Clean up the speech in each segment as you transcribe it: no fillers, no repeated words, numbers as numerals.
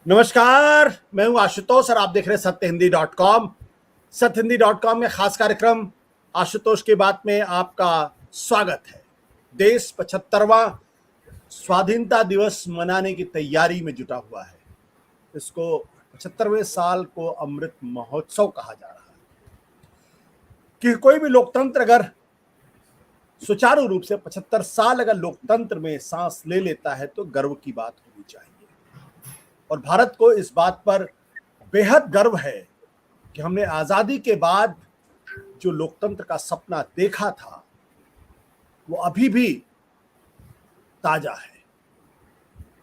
नमस्कार, मैं हूं आशुतोष और आप देख रहे हैं सत्यहिंदी.com। सत्यहिंदी.com में खास कार्यक्रम आशुतोष की बात में आपका स्वागत है। देश 75वां स्वाधीनता दिवस मनाने की तैयारी में जुटा हुआ है। इसको 75वें साल को अमृत महोत्सव कहा जा रहा है कि कोई भी लोकतंत्र अगर सुचारू रूप से 75 साल अगर लोकतंत्र में सांस ले लेता है तो गर्व की बात होनी चाहिए। और भारत को इस बात पर बेहद गर्व है कि हमने आजादी के बाद जो लोकतंत्र का सपना देखा था वो अभी भी ताजा है।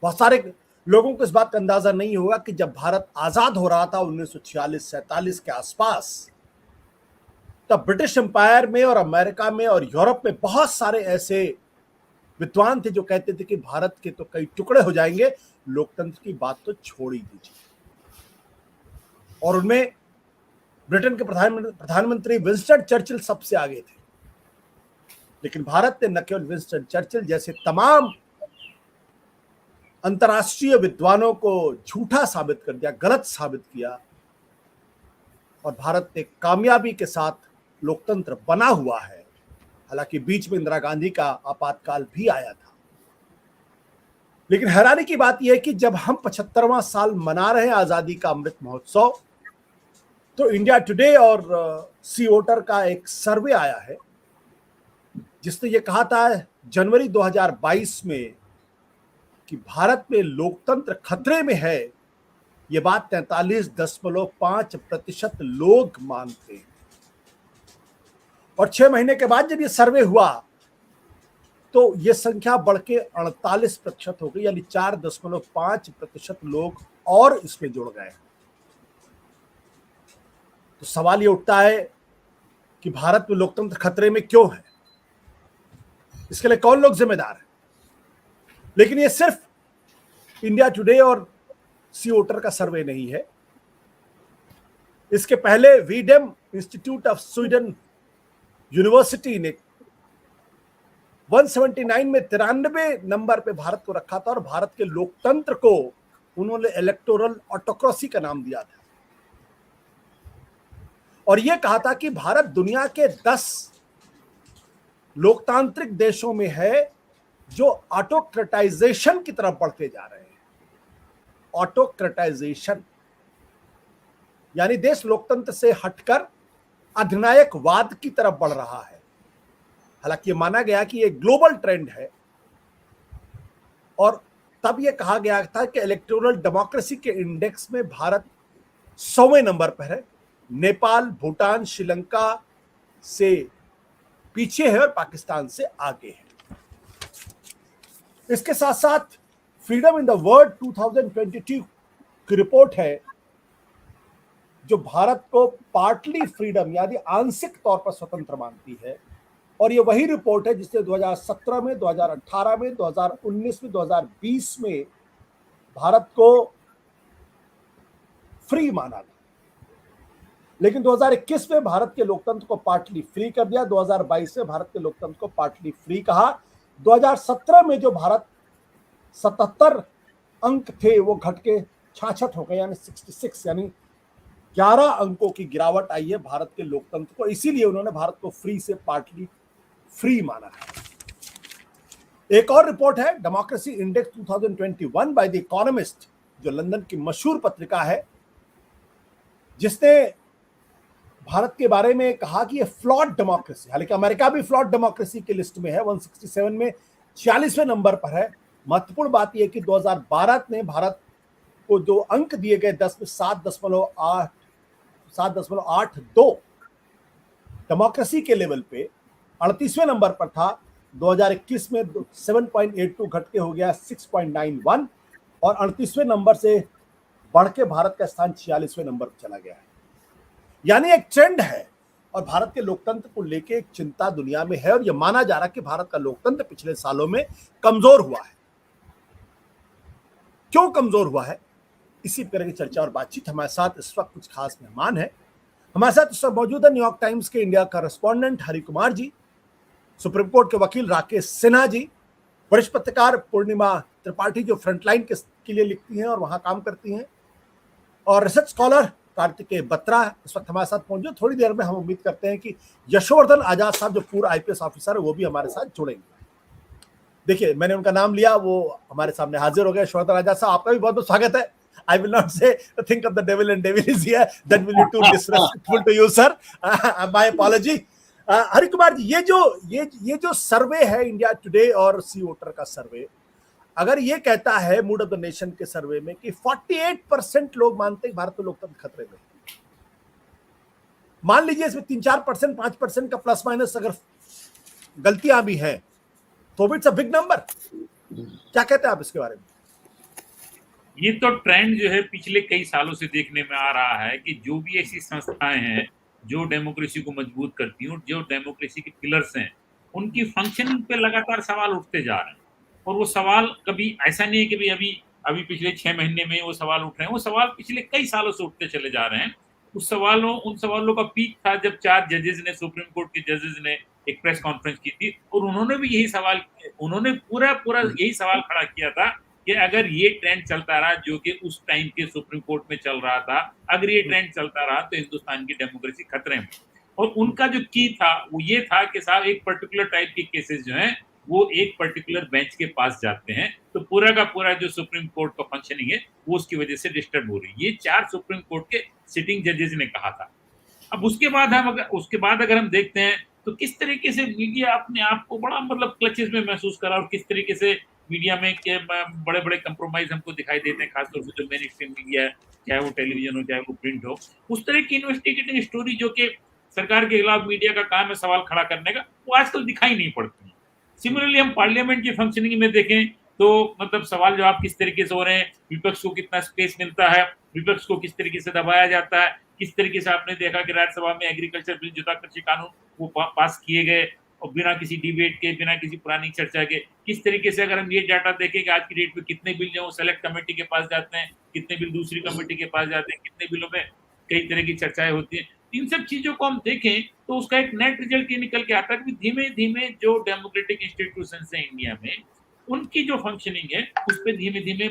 बहुत सारे लोगों को इस बात का अंदाजा नहीं होगा कि जब भारत आजाद हो रहा था 1946-47 के आसपास, तब ब्रिटिश एम्पायर में और अमेरिका में और यूरोप में बहुत सारे ऐसे विद्वान थे जो कहते थे कि भारत के तो कई टुकड़े हो जाएंगे, लोकतंत्र की बात तो छोड़ ही दीजिए। और उनमें ब्रिटेन के प्रधानमंत्री विंस्टन चर्चिल सबसे आगे थे। लेकिन भारत ने न केवल विंस्टन चर्चिल जैसे तमाम अंतर्राष्ट्रीय विद्वानों को झूठा साबित कर दिया, गलत साबित किया, और भारत ने कामयाबी के साथ लोकतंत्र बना हुआ है। हालांकि बीच में इंदिरा गांधी का आपातकाल भी आया था। लेकिन हैरानी की बात यह है कि जब हम 75वां साल मना रहे हैं आजादी का अमृत महोत्सव, तो इंडिया टुडे और सी वोटर का एक सर्वे आया है जिसने ये कहा था जनवरी 2022 में कि भारत में लोकतंत्र खतरे में है। ये बात 43.5% लोग मानते हैं। और 6 महीने के बाद जब ये सर्वे हुआ तो ये संख्या बढ़ के 48% हो गई, यानी 4.5% लोग और इसमें जुड़ गए। तो सवाल ये उठता है कि भारत में लोकतंत्र खतरे में क्यों है, इसके लिए कौन लोग जिम्मेदार है। लेकिन ये सिर्फ इंडिया टुडे और सी वोटर का सर्वे नहीं है। इसके पहले V-Dem institute of Sweden university ने 179 में 93 नंबर पे भारत को रखा था और भारत के लोकतंत्र को उन्होंने इलेक्टोरल ऑटोक्रेसी का नाम दिया था। और यह कहा था कि भारत दुनिया के 10 लोकतांत्रिक देशों में है जो ऑटोक्रेटाइजेशन की तरफ बढ़ते जा रहे हैं। ऑटोक्रेटाइजेशन यानी देश लोकतंत्र से हटकर अधिनायकवाद की तरफ बढ़ रहा है। हालांकि ये माना गया कि ये ग्लोबल ट्रेंड है। और तब ये कहा गया था कि इलेक्टोरल डेमोक्रेसी के इंडेक्स में भारत 100वें नंबर पर है। नेपाल, भूटान, श्रीलंका से पीछे है और पाकिस्तान से आगे है। इसके साथ साथ फ्रीडम इन द वर्ल्ड 2022 की रिपोर्ट है जो भारत को पार्टली फ्रीडम यानी आंशिक तौर पर स्वतंत्र मानती है। और ये वही रिपोर्ट है जिसने 2017 में, 2018 में, 2019 में, 2020 में भारत को फ्री माना था। लेकिन 2021 में भारत के लोकतंत्र को पार्टली फ्री कर दिया, 2022 में भारत के लोकतंत्र को पार्टली फ्री कहा। 2017 में जो भारत 77 अंक थे वो घट के 66 हो गए, यानी 66, यानी 11 अंकों की गिरावट आई है भारत के लोकतंत्र को। इसीलिए उन्होंने भारत को फ्री से पार्टली फ्री माना है। एक और रिपोर्ट है democracy index 2021 by the economist, जो लंदन की मशहूर पत्रिका है, जिसने भारत के बारे में कहा कि ये फ्लॉड डेमोक्रेसी, हालांकि अमेरिका भी फ्लॉड डेमोक्रेसी की लिस्ट में है, 167 में 46वें नंबर पर है। महत्वपूर्ण बात यह कि 2012 ने भारत को जो अंक दिए गए 10 में 7.82 डेमोक्रेसी के लेवल पे 38वें नंबर पर था। 2021 में 7.82 घट के हो गया 6.91 और 38वें नंबर से बढ़ के भारत का स्थान 46वें नंबर पर चला गया है। यानी एक ट्रेंड है और भारत के लोकतंत्र को लेके एक चिंता दुनिया में है। और यह माना जा रहा है कि भारत का लोकतंत्र पिछले सालों में कमजोर हुआ है। क्यों कमजोर हुआ है, इसी तरह की चर्चा और बातचीत हमारे साथ इस वक्त कुछ खास मेहमान हैं। हमारे साथ इस वक्त मौजूद है न्यूयॉर्क टाइम्स के India correspondent Hari Kumar ji, supreme court के वकील राकेश सिन्हा जी, वरिष्ठ पत्रकार पूर्णिमा त्रिपाठी जो फ्रंटलाइन के लिए लिखती हैं और वहां काम करती हैं, और रिसर्च स्कॉलर कार्तिकेय बत्रा इस वक्त हमारे साथ पहुंचे। थोड़ी देर में हम उम्मीद करते हैं कि यशोवर्धन आजाद साहब जो पूर्व आईपीएस ऑफिसर है वो भी हमारे साथ जुड़ेंगे। देखिए मैंने उनका नाम लिया, वो हमारे सामने हाजिर हो गए। यशोवर्धन आजाद साहब, आपका भी बहुत बहुत स्वागत है। I will not say think of the devil and devil is here. That will be too disrespectful to you, sir. My apology. Hari Kumar ji, ये जो सर्वे है इंडिया टुडे और सी वोटर का सर्वे, अगर ये कहता है मूड ऑफ द नेशन के सर्वे में कि 48% लोग मानते हैं भारत में लोकतंत्र खतरे में, मान लीजिए इसमें 3-4%, 5% का प्लस माइनस अगर गलतियां भी हैं तो इट्स अ बिग नंबर। क्या कहते हैं आप इसके बारे में? ये तो ट्रेंड जो है पिछले कई सालों से देखने में आ रहा है कि जो भी ऐसी संस्थाएं हैं जो डेमोक्रेसी को मजबूत करती हैं, जो डेमोक्रेसी के पिलर्स हैं, उनकी फंक्शनिंग पे लगातार सवाल उठते जा रहे हैं। और वो सवाल कभी ऐसा नहीं है कि भाई अभी अभी पिछले 6 महीने में वो सवाल उठ रहे हैं, वो सवाल पिछले कई सालों से उठते चले जा रहे हैं। उन सवालों का पीक था जब 4 जजेस ने, सुप्रीम कोर्ट के जजेस ने एक प्रेस कॉन्फ्रेंस की थी और उन्होंने भी यही सवाल, उन्होंने पूरा यही सवाल खड़ा किया था कि अगर ये ट्रेंड चलता रहा जो कि उस टाइम के सुप्रीम कोर्ट में चल रहा था, अगर ये ट्रेंड चलता रहा तो हिंदुस्तान की डेमोक्रेसी खतरे में। और उनका जो की था वो ये था कि साहब एक पर्टिकुलर टाइप के केसेस जो हैं वो एक पर्टिकुलर बेंच के पास जाते हैं तो पूरा का पूरा जो सुप्रीम कोर्ट का फंक्शनिंग है वो उसकी वजह से डिस्टर्ब हो रही है। ये 4 सुप्रीम कोर्ट के सिटिंग जजेस ने कहा था। अब उसके बाद अगर हम देखते हैं तो किस तरीके से मीडिया अपने आप को बड़ा मतलब क्लचेस में महसूस करा और किस तरीके से मीडिया में के बड़े बड़े कंप्रोमाइज हमको दिखाई देते हैं, खासतौर से जो मेन स्ट्रीम मीडिया है, चाहे वो टेलीविजन हो चाहे वो प्रिंट हो। उस तरह की इन्वेस्टिगेटिव स्टोरी जो कि सरकार के खिलाफ मीडिया का काम है सवाल खड़ा करने का, वो आजकल दिखाई नहीं पड़ती। सिमिलरली हम पार्लियामेंट की फंक्शनिंग में देखें तो मतलब सवाल जवाब किस तरीके से हो रहे हैं, विपक्ष को कितना स्पेस मिलता है, विपक्ष को किस तरीके से दबाया जाता है, किस तरीके से आपने देखा कि राज्यसभा में एग्रीकल्चर बिल, जुदा कृषि कानून वो पास किए गए और बिना किसी डिबेट के, बिना किसी पुरानी चर्चा के। किस तरीके से अगर हम ये डाटा देखें कि आज की डेट में कितने बिल जो सेलेक्ट कमेटी के पास जाते हैं, कितने बिल दूसरी कमेटी के पास जाते हैं, कितने बिलों में कई तरह की चर्चाएं होती हैं, इन सब चीजों को हम देखें तो उसका एक नेट रिजल्ट ये निकल के आता है कि धीमे धीमे जो डेमोक्रेटिक इंस्टीट्यूशन है इंडिया में, उनकी जो फंक्शनिंग है उस पर धीमे धीमे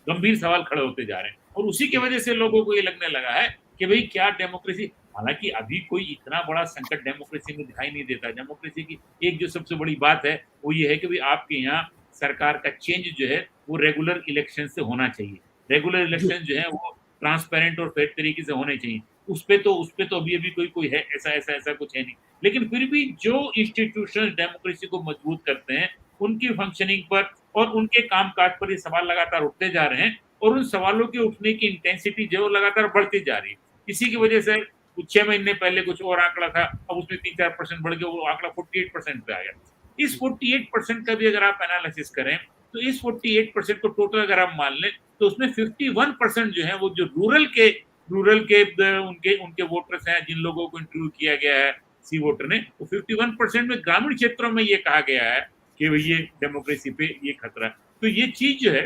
गंभीर सवाल खड़े होते जा रहे हैं। और उसी की वजह से लोगों को ये लगने लगा है कि भाई क्या डेमोक्रेसी, हालांकि अभी कोई इतना बड़ा संकट डेमोक्रेसी में दिखाई नहीं देता। डेमोक्रेसी की एक जो सबसे बड़ी बात है वो ये है कि भाई आपके यहाँ सरकार का चेंज जो है वो रेगुलर इलेक्शन से होना चाहिए। रेगुलर इलेक्शन जो है वो ट्रांसपेरेंट और फेयर तरीके से होने चाहिए। उस पे तो अभी कोई है ऐसा कुछ है नहीं। लेकिन फिर भी जो इंस्टीट्यूशन डेमोक्रेसी को मजबूत करते हैं उनकी फंक्शनिंग पर और उनके कामकाज पर ये सवाल लगातार उठते जा रहे हैं और उन सवालों के उठने की इंटेंसिटी जो लगातार बढ़ती जा रही है। इसी की वजह से 6 महीने पहले कुछ और आंकड़ा था, अब उसमें 3-4% बढ़ गया, वो आंकड़ा 48% पे आ गया। इस 48% का भी अगर आप एनालिसिस करें तो इस 48% को टोटल अगर आप मान लें तो उसमें 51% जो है वो जो रूरल के उनके वोटर्स हैं, जिन लोगों को इंटरव्यू किया गया है सी वोटर ने, वो 51% में ग्रामीण क्षेत्रों में ये कहा गया है कि भाई ये डेमोक्रेसी पे ये खतरा है। तो ये चीज जो है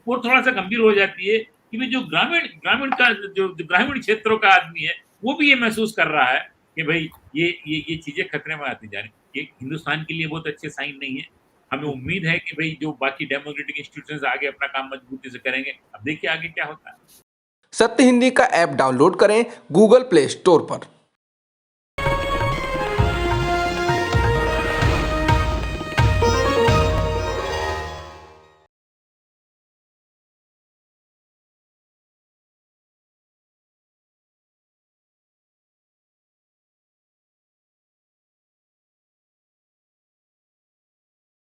वो थोड़ा सा गंभीर हो जाती है कि भाई जो ग्रामीण क्षेत्रों का आदमी है वो भी ये महसूस कर रहा है कि भाई ये चीजें खतरे में आती जा रही। ये हिंदुस्तान के लिए बहुत अच्छे साइन नहीं है। हमें उम्मीद है कि भाई जो बाकी डेमोक्रेटिक इंस्टीट्यूशंस आगे अपना काम मजबूती से करेंगे। अब देखिए आगे क्या होता है। सत्य हिंदी का ऐप डाउनलोड करें गूगल प्ले स्टोर पर।